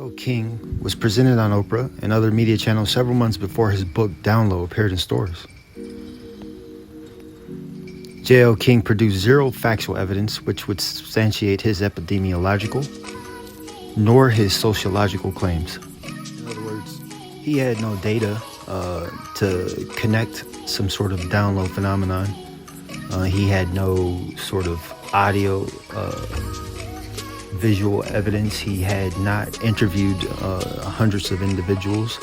J.L. King was presented on Oprah and other media channels several months before his book Download appeared in stores. J.L. King produced zero factual evidence which would substantiate his epidemiological nor his sociological claims. In other words, he had no data to connect some sort of download phenomenon. He had no sort of audio visual evidence. He had not interviewed hundreds of individuals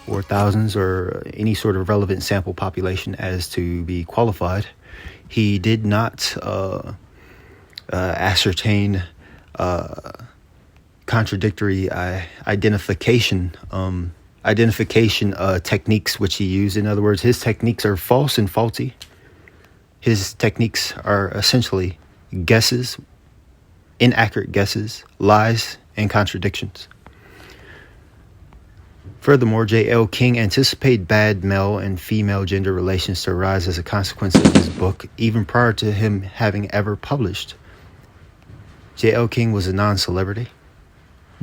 or thousands or any sort of relevant sample population as to be qualified. He did not ascertain contradictory identification techniques which he used. In other words, his techniques are false and faulty. His techniques are essentially guesses, inaccurate guesses, lies, and contradictions. Furthermore, J.L. King anticipated bad male and female gender relations to arise as a consequence of his book, even prior to him having ever published. J.L. King was a non-celebrity.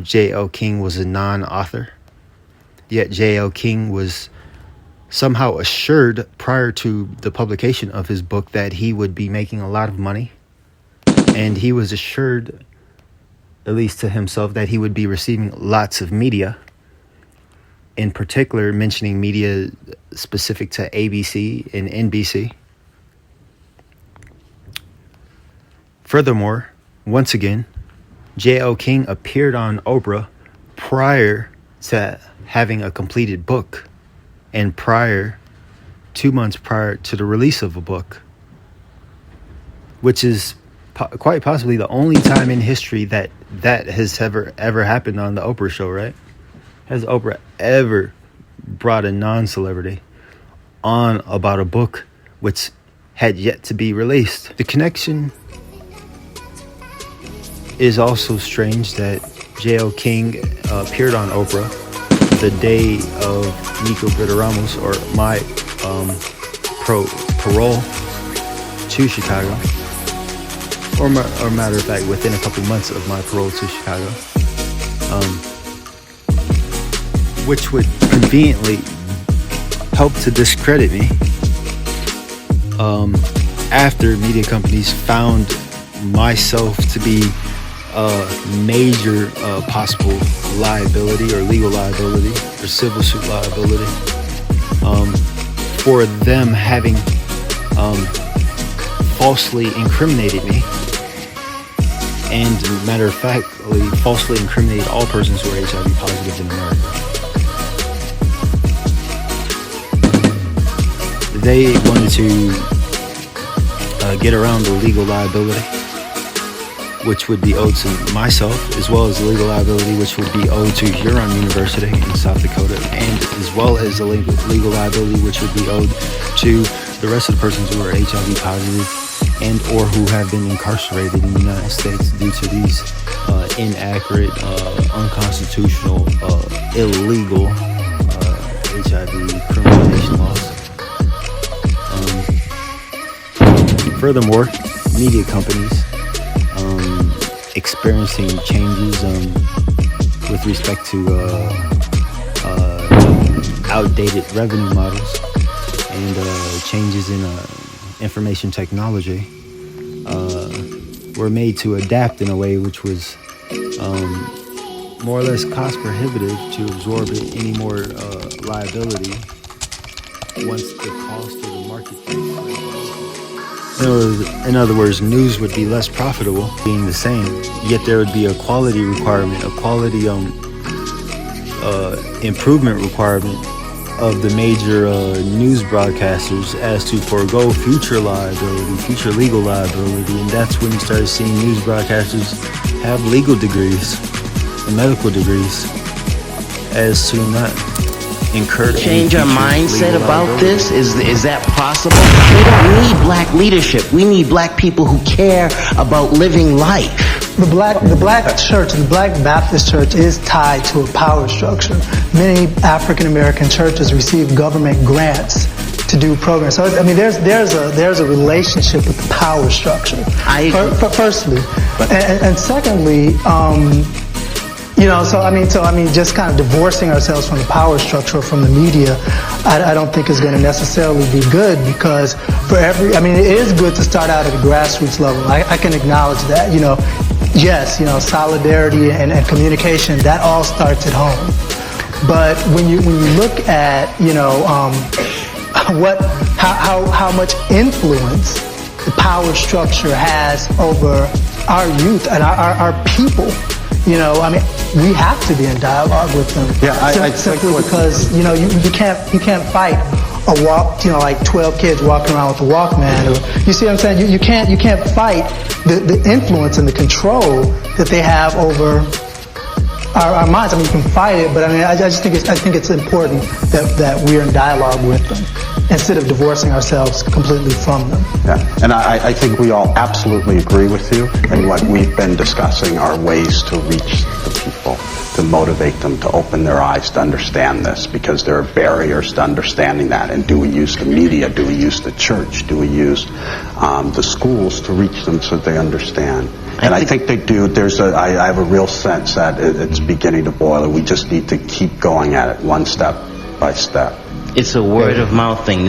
J.L. King was a non-author. Yet J.L. King was somehow assured prior to the publication of his book that he would be making a lot of money. And he was assured, at least to himself, that he would be receiving lots of media. In particular, mentioning media specific to ABC and NBC. Furthermore, once again, J.L. King appeared on Oprah prior to having a completed book and 2 months prior to the release of a book, which is quite possibly the only time in history that has ever happened on the Oprah show, right? Has Oprah ever brought a non-celebrity on about a book which had yet to be released? The connection is also strange that J.L. King appeared on Oprah the day of Nikko Briteramos, or my parole to Chicago, or matter of fact, within a couple months of my parole to Chicago, which would conveniently help to discredit me after media companies found myself to be a major possible liability or legal liability or civil suit liability for them having falsely incriminated me, and matter of fact, falsely incriminated all persons who are HIV positive in America. They wanted to get around the legal liability which would be owed to myself, as well as the legal liability which would be owed to Huron University in South Dakota, and as well as the legal liability which would be owed to the rest of the persons who are HIV positive and or who have been incarcerated in the United States due to these inaccurate, unconstitutional, illegal HIV criminalization laws. Furthermore, media companies experiencing changes with respect to outdated revenue models and changes in information technology were made to adapt in a way which was more or less cost prohibitive to absorb any more liability once the cost of the marketplace. In other words, news would be less profitable, being the same, yet there would be a quality requirement, a quality improvement requirement of the major news broadcasters as to forego future liability, future legal liability, and that's when you started seeing news broadcasters have legal degrees and medical degrees as to not incur change our mindset about this? Is that possible? We don't need black leadership. We need black people who care about living life. The black church, the Black Baptist Church, is tied to a power structure. Many African American churches receive government grants to do programs. So I mean, there's a relationship with the power structure. I agree. Firstly, and secondly, So I mean, just kind of divorcing ourselves from the power structure, from the media, I don't think is going to necessarily be good, because it is good to start out at a grassroots level. I can acknowledge that. Yes, solidarity and communication, that all starts at home. But when you look at how much influence the power structure has over our youth and our people, we have to be in dialogue with them. Yeah, simply because you can't fight a walk, like 12 kids walking around with a Walkman. Or, you see what I'm saying? You can't fight the influence and the control that they have over our minds. You can fight it, but I think it's important that we're in dialogue with them instead of divorcing ourselves completely from them. Yeah, and I think we all absolutely agree with you, and what we've been discussing are ways to reach the people, to motivate them to open their eyes to understand this, because there are barriers to understanding that. And do we use the media? Do we use the church? Do we use the schools to reach them so they understand? And I think they do. I have a real sense that it's beginning to boil. We just need to keep going at it one step by step. It's a word of mouth thing.